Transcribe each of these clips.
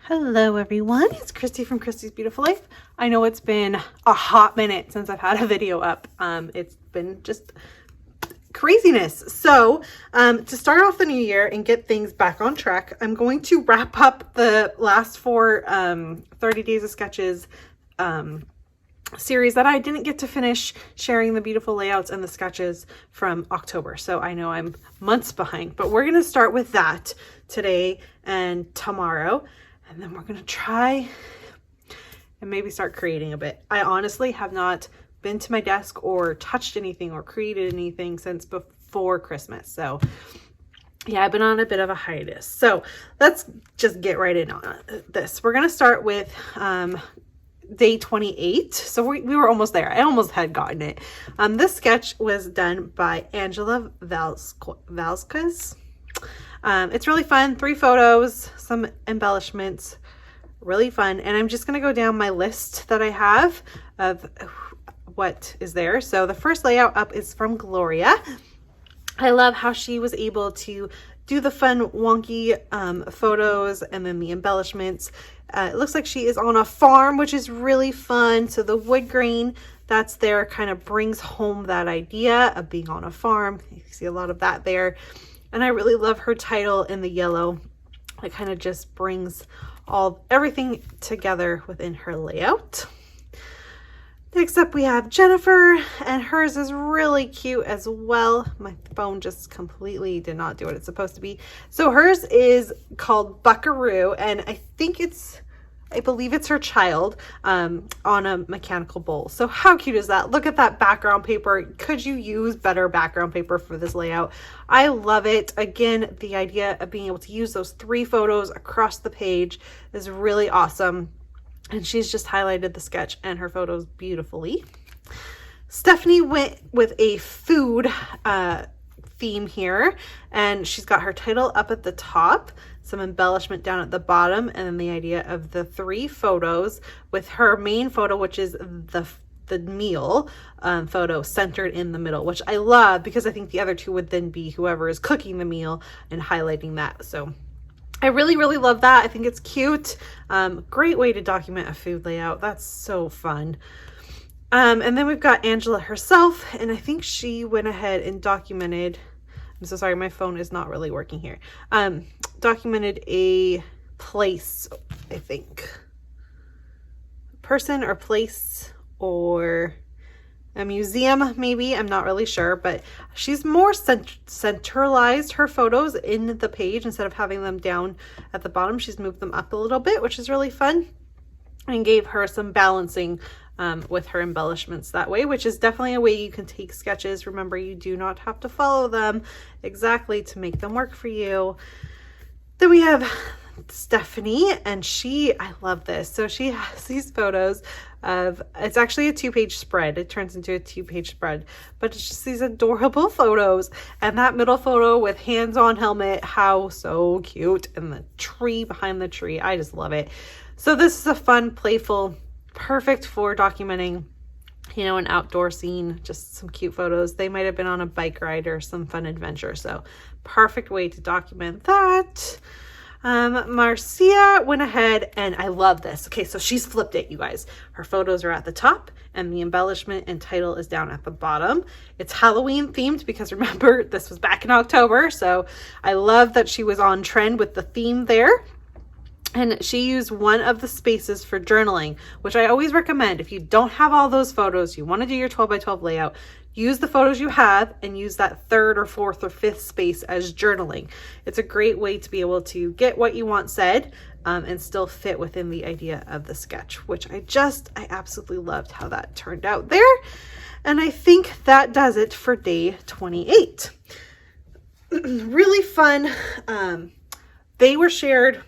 Hello everyone, it's Christy from Christy's Beautiful Life. I know it's been a hot minute since I've had a video up. It's been just craziness. So to start off the new year and get things back on track, I'm going to wrap up the last four 30 Days of Sketches series that I didn't get to finish sharing the beautiful layouts and the sketches from October. So I know I'm months behind, but we're going to start with that today and tomorrow. And then we're going to try and maybe start creating a bit. I honestly have not been to my desk or touched anything or created anything since before Christmas. So yeah, I've been on a bit of a hiatus. So let's just get right in on this. We're going to start with day 28. So we were almost there. I almost had gotten it. This sketch was done by Angela Valskis. It's really fun. 3 photos, some embellishments, really fun. And I'm just going to go down my list that I have of what is there. So the first layout up is from Gloria. I love how she was able to do the fun wonky photos and then the embellishments. It looks like she is on a farm, which is really fun. So the wood grain that's there kind of brings home that idea of being on a farm. You see a lot of that there. And I really love her title in the yellow. It kind of just brings everything together within her layout. Next up we have Jennifer, and hers is really cute as well. My phone just completely did not do what it's supposed to be. So hers is called Buckaroo, and I believe it's her child on a mechanical bull. So how cute is that? Look at that background paper. Could you use better background paper for this layout? I love it. Again, the idea of being able to use those 3 photos across the page is really awesome. And she's just highlighted the sketch and her photos beautifully. Stephanie went with a food theme here, and she's got her title up at the top, some embellishment down at the bottom, and then the idea of the 3 photos with her main photo, which is the meal photo centered in the middle, which I love because I think the other 2 would then be whoever is cooking the meal and highlighting that. So I really, really love that. I think it's cute. Great way to document a food layout. That's so fun. And then we've got Angela herself, and I think she went ahead and documented, I'm so sorry, my phone is not really working here. Documented a place, I think. Person or place or a museum, maybe. I'm not really sure, but she's more centralized her photos in the page instead of having them down at the bottom. She's moved them up a little bit, which is really fun, and gave her some balancing with her embellishments that way, which is definitely a way you can take sketches. Remember, you do not have to follow them exactly to make them work for you. Then we have Stephanie, and I love this. So she has these photos of, it's actually a 2-page spread. It turns into a 2-page spread, but it's just these adorable photos. And that middle photo with hands on helmet, how so cute. And the tree behind the tree, I just love it. So this is a fun, playful, perfect for documenting, an outdoor scene, just some cute photos. They might have been on a bike ride or some fun adventure. So perfect way to document that. Marcia went ahead, and I love this. Okay, so she's flipped it, you guys. Her photos are at the top and the embellishment and title is down at the bottom. It's Halloween themed because remember, this was back in October. So I love that she was on trend with the theme there. And she used one of the spaces for journaling, which I always recommend. If you don't have all those photos, you want to do your 12 by 12 layout, use the photos you have and use that 3rd or 4th or 5th space as journaling. It's a great way to be able to get what you want said and still fit within the idea of the sketch, which I absolutely loved how that turned out there. And I think that does it for day 28. Really fun. They were shared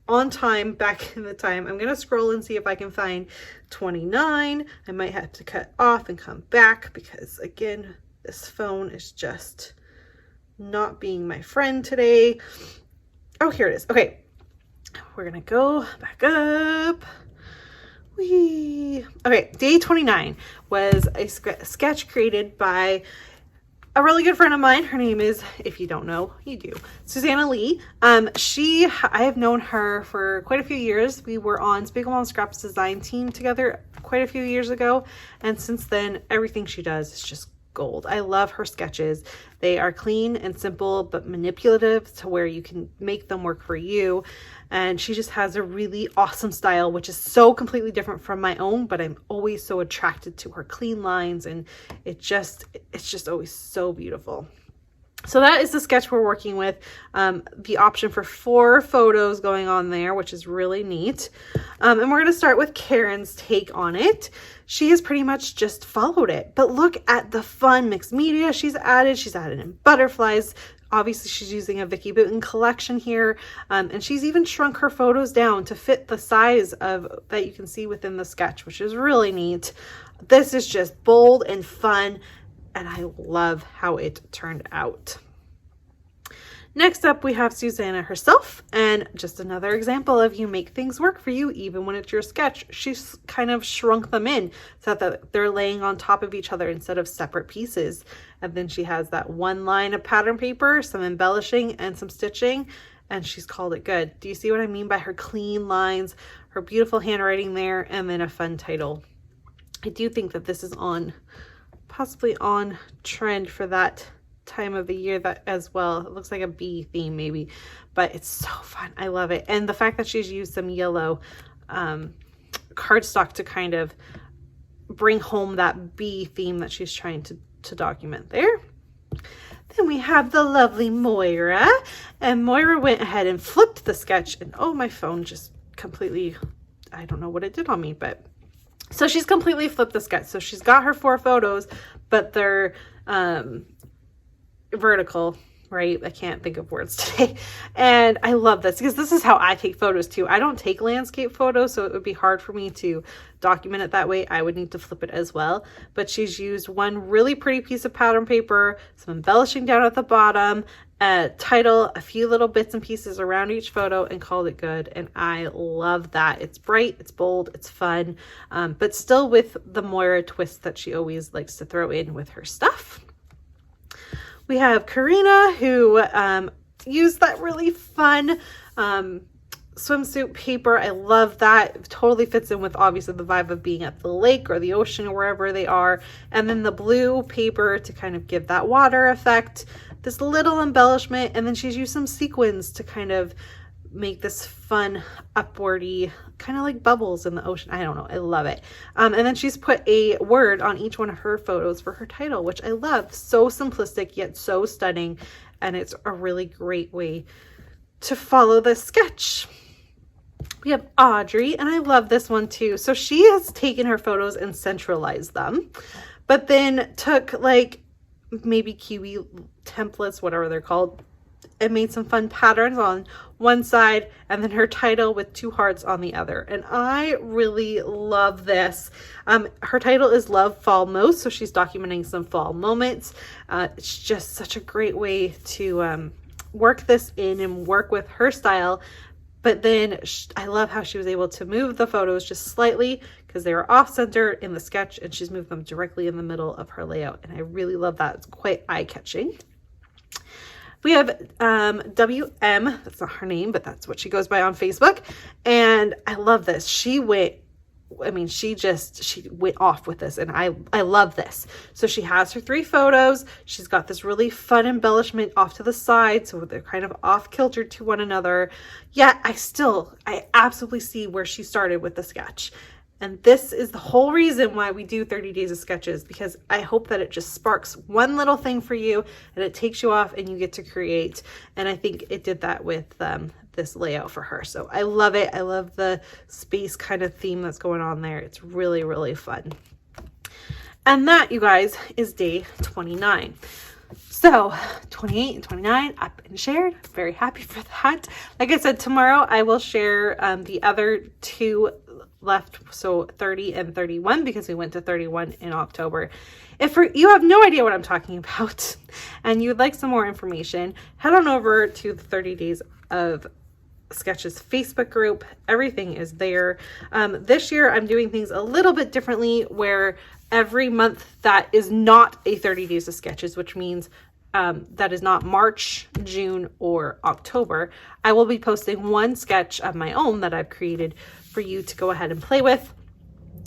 on time back in the time. I'm going to scroll and see if I can find 29. I might have to cut off and come back because, again, this phone is just not being my friend today. Oh, here it is. Okay. We're going to go back up. Okay. Day 29 was a sketch created by a really good friend of mine, her name is, if you don't know, you do, Susanna Lee. I have known her for quite a few years. We were on Spiegel Mom Scraps design team together quite a few years ago. And since then, everything she does is just gold. I love her sketches. They are clean and simple, but manipulative to where you can make them work for you. And she just has a really awesome style, which is so completely different from my own, but I'm always so attracted to her clean lines, and it's just always so beautiful. So that is the sketch we're working with. The option for 4 photos going on there, which is really neat. And we're going to start with Karen's take on it. She has pretty much just followed it, but look at the fun mixed media she's added. She's added in butterflies. Obviously, she's using a Vicki Boutin collection here, and she's even shrunk her photos down to fit the size of that you can see within the sketch, which is really neat. This is just bold and fun, and I love how it turned out. Next up, we have Susanna herself, and just another example of you make things work for you even when it's your sketch. She's kind of shrunk them in so that they're laying on top of each other instead of separate pieces. And then she has that one line of pattern paper, some embellishing and some stitching, and she's called it good. Do you see what I mean by her clean lines, her beautiful handwriting there, and then a fun title? I do think that this is possibly on trend for that time of the year that as well. It looks like a bee theme maybe, but it's so fun. I love it. And the fact that she's used some yellow cardstock to kind of bring home that bee theme that she's trying to document there. Then we have the lovely Moira, and Moira went ahead and flipped the sketch, and oh, my phone just completely, I don't know what it did on me, but so she's completely flipped the sketch. So she's got her 4 photos, but they're vertical, right? I can't think of words today. And I love this because this is how I take photos too. I don't take landscape photos, so it would be hard for me to document it that way. I would need to flip it as well. But she's used one really pretty piece of pattern paper, some embellishing down at the bottom, a title, a few little bits and pieces around each photo, and called it good. And I love that. It's bright, it's bold, it's fun, but still with the Moira twist that she always likes to throw in with her stuff. We have Karina, who used that really fun swimsuit paper. I love that. It totally fits in with obviously the vibe of being at the lake or the ocean or wherever they are. And then the blue paper to kind of give that water effect. This little embellishment, and then she's used some sequins to kind of make this fun upwardy, kind of like bubbles in the ocean. I don't know. I love it. And then she's put a word on each one of her photos for her title, which I love. So simplistic, yet so stunning. And it's a really great way to follow this sketch. We have Audrey, and I love this one too. So she has taken her photos and centralized them, but then took like maybe Kiwi templates, whatever they're called, and made some fun patterns on one side and then her title with 2 hearts on the other. And I really love this. Her title is Love Fall Most, so she's documenting some fall moments. It's just such a great way to work this in and work with her style. But then I love how she was able to move the photos just slightly because they were off center in the sketch, and she's moved them directly in the middle of her layout. And I really love that. It's quite eye-catching. We have WM, that's not her name, but that's what she goes by on Facebook. And I love this. She went off with this, and I love this. So she has her 3 photos. She's got this really fun embellishment off to the side, so they're kind of off kilter to one another. Yet I absolutely see where she started with the sketch. And this is the whole reason why we do 30 days of sketches, because I hope that it just sparks one little thing for you and it takes you off and you get to create. And I think it did that with this layout for her. So I love it. I love the space kind of theme that's going on there. It's really, really fun. And that, you guys, is day 29. So 28 and 29 up and shared. Very happy for that. Like I said, tomorrow I will share the other 2 left, so 30 and 31, because we went to 31 in October. If you have no idea what I'm talking about and you'd like some more information, head on over to the 30 days of Sketches Facebook group. Everything is there. This year I'm doing things a little bit differently, where every month that is not a 30 days of sketches, which means that is not March, June, or October, I will be posting one sketch of my own that I've created for you to go ahead and play with.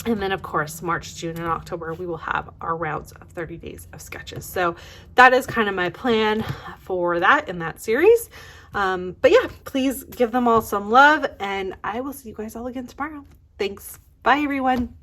And then of course, March, June, and October, we will have our rounds of 30 days of sketches. So that is kind of my plan for that in that series. But yeah, please give them all some love, and I will see you guys all again tomorrow. Thanks. Bye everyone.